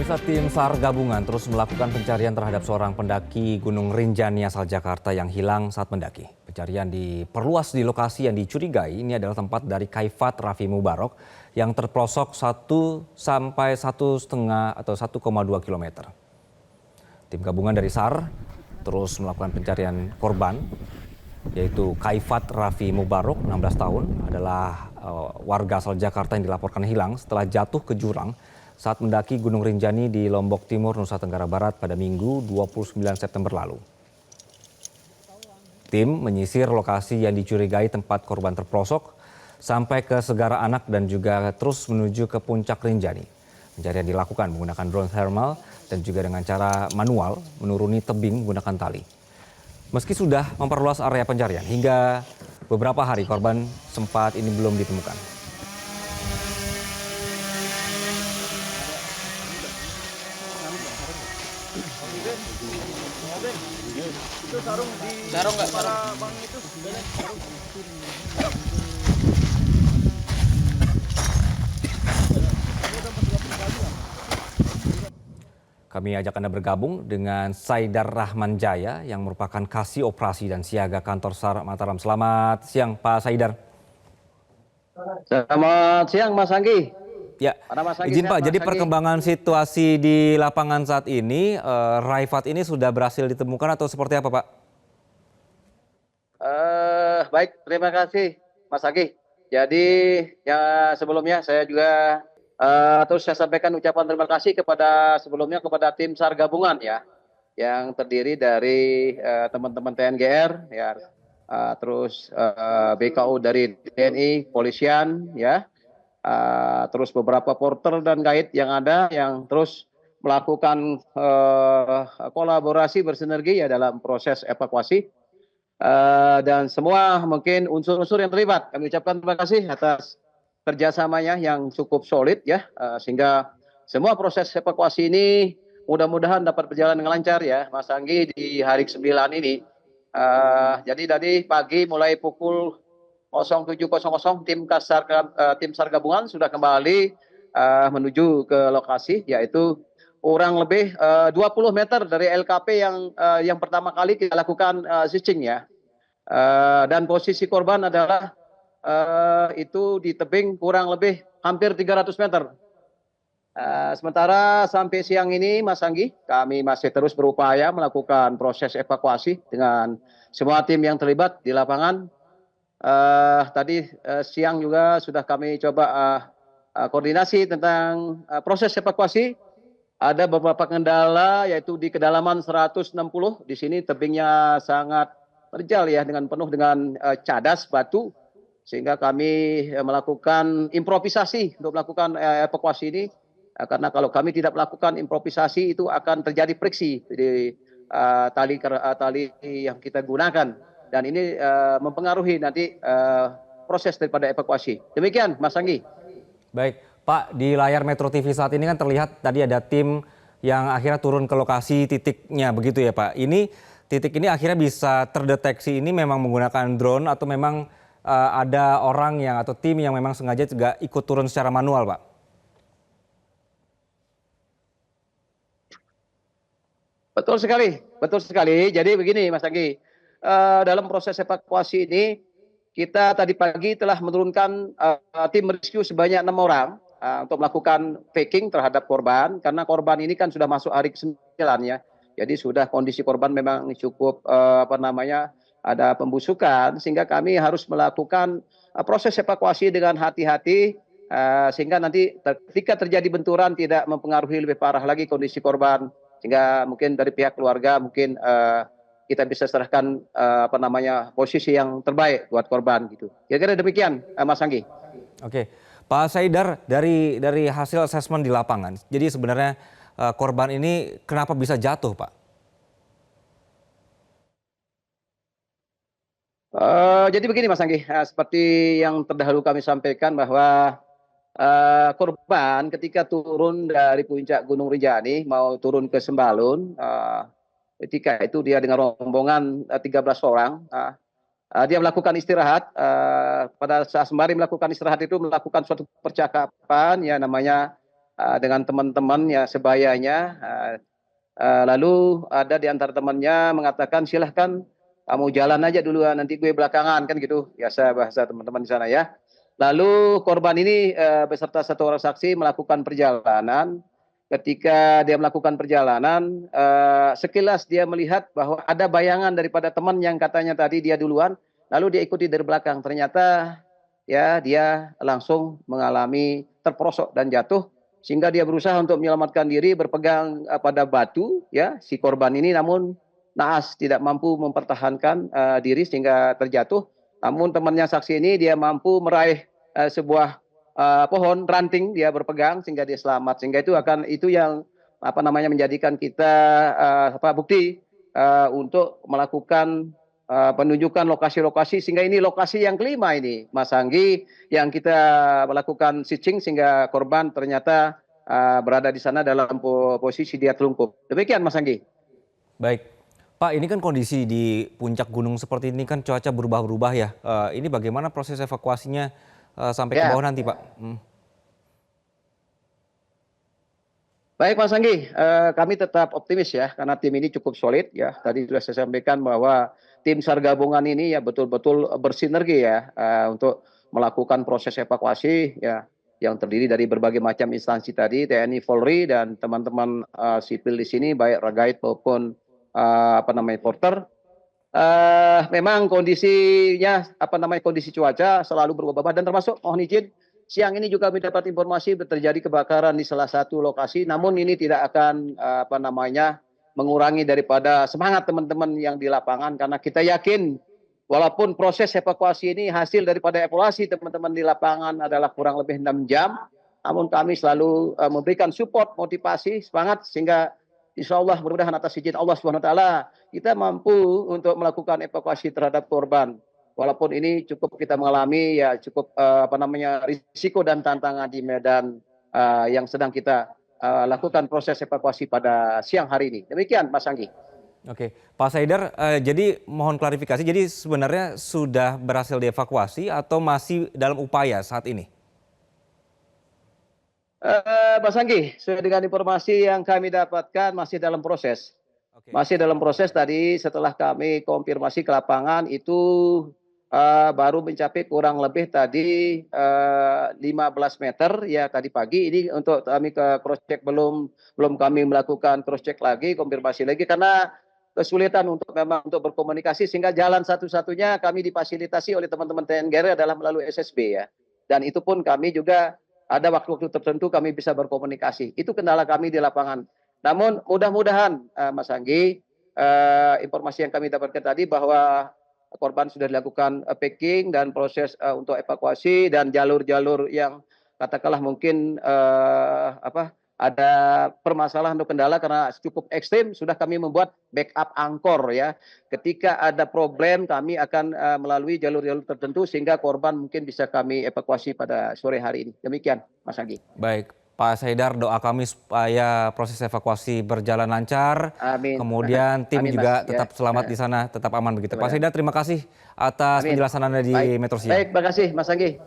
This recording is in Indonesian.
Pemirsa, tim SAR gabungan terus melakukan pencarian terhadap seorang pendaki Gunung Rinjani asal Jakarta yang hilang saat mendaki. Pencarian diperluas di lokasi yang dicurigai. Ini adalah tempat dari Kaifat Raffi Mubarok yang terpelosok 1 sampai 1,5 atau 1,2 km. Tim gabungan dari SAR terus melakukan pencarian korban, yaitu Kaifat Raffi Mubarok, 16 tahun, adalah warga asal Jakarta yang dilaporkan hilang setelah jatuh ke jurang saat mendaki Gunung Rinjani di Lombok Timur, Nusa Tenggara Barat pada Minggu 29 September lalu. Tim menyisir lokasi yang dicurigai tempat korban terpelosok sampai ke Segara Anak dan juga terus menuju ke puncak Rinjani. Pencarian dilakukan menggunakan drone thermal dan juga dengan cara manual menuruni tebing menggunakan tali. Meski sudah memperluas area pencarian, hingga beberapa hari korban sempat ini belum ditemukan. Sarung nggak? Sarung. Kami ajak Anda bergabung dengan Saidar Rahman Jaya yang merupakan Kasih Operasi dan Siaga Kantor SAR Mataram. Selamat siang Pak Saidar. Selamat siang Mas Anggi. Ya, izin Pak, jadi perkembangan situasi di lapangan saat ini, Raifat ini sudah berhasil ditemukan atau seperti apa Pak? Baik, terima kasih Mas Anggi. Jadi ya sebelumnya saya juga terus saya sampaikan ucapan terima kasih sebelumnya kepada tim SAR gabungan ya, yang terdiri dari teman-teman TNGR ya, terus BKU dari TNI, Polisian ya. Terus beberapa porter dan guide yang ada yang terus melakukan kolaborasi bersinergi ya dalam proses evakuasi, dan semua mungkin unsur-unsur yang terlibat kami ucapkan terima kasih atas kerjasamanya yang cukup solid ya, sehingga semua proses evakuasi ini mudah-mudahan dapat berjalan dengan lancar ya Mas Anggi di hari ke-9 ini. Jadi tadi pagi mulai pukul 07.00 tim SAR gabungan sudah kembali menuju ke lokasi, yaitu kurang lebih 20 meter dari LKP yang pertama kali kita lakukan searching ya. Dan posisi korban adalah itu di tebing kurang lebih hampir 300 meter. Sementara sampai siang ini Mas Anggi, kami masih terus berupaya melakukan proses evakuasi dengan semua tim yang terlibat di lapangan. Tadi siang juga sudah kami coba koordinasi tentang proses evakuasi. Ada beberapa kendala yaitu di kedalaman 160. Di sini tebingnya sangat terjal ya, dengan penuh dengan cadas batu, sehingga kami melakukan improvisasi untuk melakukan evakuasi ini. Karena kalau kami tidak melakukan improvisasi itu akan terjadi friksi di tali yang kita gunakan. Dan ini mempengaruhi nanti proses daripada evakuasi. Demikian Mas Anggi. Baik, Pak, di layar Metro TV saat ini kan terlihat tadi ada tim yang akhirnya turun ke lokasi titiknya, begitu ya Pak. Titik ini akhirnya bisa terdeteksi ini memang menggunakan drone atau memang ada orang yang atau tim yang memang sengaja juga ikut turun secara manual Pak? Betul sekali, betul sekali. Jadi begini Mas Anggi. Dalam proses evakuasi ini kita tadi pagi telah menurunkan tim rescue sebanyak 6 orang untuk melakukan packing terhadap korban, karena korban ini kan sudah masuk hari ke-9 ya. Jadi sudah kondisi korban memang cukup ada pembusukan, sehingga kami harus melakukan proses evakuasi dengan hati-hati, sehingga nanti ketika terjadi benturan tidak mempengaruhi lebih parah lagi kondisi korban, sehingga mungkin dari pihak keluarga mungkin kita bisa serahkan posisi yang terbaik buat korban gitu. Kira-kira demikian Mas Anggi. Oke, Pak Saidar, dari hasil asesmen di lapangan, jadi sebenarnya korban ini kenapa bisa jatuh Pak? Jadi begini Mas Anggi, seperti yang terdahulu kami sampaikan bahwa korban ketika turun dari puncak Gunung Rinjani mau turun ke Sembalun, ketika itu dia dengan rombongan 13 orang, dia melakukan istirahat. Pada saat sembari melakukan istirahat itu melakukan suatu percakapan ya, namanya dengan teman-teman ya sebayanya. Lalu ada di antara temannya mengatakan silahkan kamu jalan aja duluan nanti gue belakangan kan gitu biasa bahasa teman-teman di sana ya. Lalu korban ini beserta satu orang saksi melakukan perjalanan. Ketika dia melakukan perjalanan, sekilas dia melihat bahwa ada bayangan daripada teman yang katanya tadi dia duluan, lalu dia ikuti dari belakang. Ternyata ya dia langsung mengalami terperosok dan jatuh sehingga dia berusaha untuk menyelamatkan diri berpegang pada batu ya si korban ini, namun naas tidak mampu mempertahankan diri sehingga terjatuh. Namun temannya saksi ini dia mampu meraih sebuah pohon ranting, dia berpegang sehingga dia selamat, sehingga itu yang menjadikan kita bukti untuk melakukan penunjukan lokasi-lokasi, sehingga ini lokasi yang kelima ini Mas Anggi yang kita melakukan searching sehingga korban ternyata berada di sana dalam posisi dia terlungkup. Demikian Mas Anggi. Baik, Pak, ini kan kondisi di puncak gunung seperti ini kan cuaca berubah-ubah ya. Ini bagaimana proses evakuasinya sampai ke bawah nanti, Pak? Baik Mas Anggi, kami tetap optimis ya karena tim ini cukup solid ya. Tadi sudah saya sampaikan bahwa tim SAR gabungan ini ya betul-betul bersinergi ya untuk melakukan proses evakuasi ya yang terdiri dari berbagai macam instansi tadi, TNI, Polri dan teman-teman sipil di sini baik ragaid maupun porter. Memang kondisinya kondisi cuaca selalu berubah-ubah dan termasuk mohon izin siang ini juga kami dapat informasi terjadi kebakaran di salah satu lokasi, namun ini tidak akan mengurangi daripada semangat teman-teman yang di lapangan karena kita yakin walaupun proses evakuasi ini hasil daripada evaluasi teman-teman di lapangan adalah kurang lebih 6 jam, namun kami selalu memberikan support, motivasi, semangat sehingga insya Allah mudah-mudahan atas izin Allah SWT kita mampu untuk melakukan evakuasi terhadap korban. Walaupun ini cukup kita mengalami ya cukup risiko dan tantangan di medan yang sedang kita lakukan proses evakuasi pada siang hari ini. Demikian Mas Anggi. Oke, Pak Saidar, jadi mohon klarifikasi, jadi sebenarnya sudah berhasil dievakuasi atau masih dalam upaya saat ini? Mas Anggi, sesuai dengan informasi yang kami dapatkan masih dalam proses. Masih dalam proses tadi setelah kami konfirmasi ke lapangan itu baru mencapai kurang lebih tadi 15 meter ya tadi pagi. Ini untuk kami ke cross check belum kami melakukan cross check lagi, konfirmasi lagi karena kesulitan untuk berkomunikasi sehingga jalan satu-satunya kami difasilitasi oleh teman-teman TNI adalah melalui SSB ya. Dan itu pun kami juga ada waktu-waktu tertentu kami bisa berkomunikasi. Itu kendala kami di lapangan. Namun mudah-mudahan Mas Anggi, informasi yang kami dapatkan tadi bahwa korban sudah dilakukan packing dan proses untuk evakuasi dan jalur-jalur yang katakanlah mungkin ada permasalahan atau kendala karena cukup ekstrim sudah kami membuat backup angkor ya. Ketika ada problem kami akan melalui jalur-jalur tertentu sehingga korban mungkin bisa kami evakuasi pada sore hari ini. Demikian Mas Anggi. Baik, Pak Saidar, doa kami supaya proses evakuasi berjalan lancar. Amin. Kemudian tim Amin, juga Mas. tetap selamat di sana, tetap aman begitu. Pak Saidar, terima kasih atas Amin. penjelasan Anda di Baik. Metro Siang. Baik, terima kasih Mas Anggi.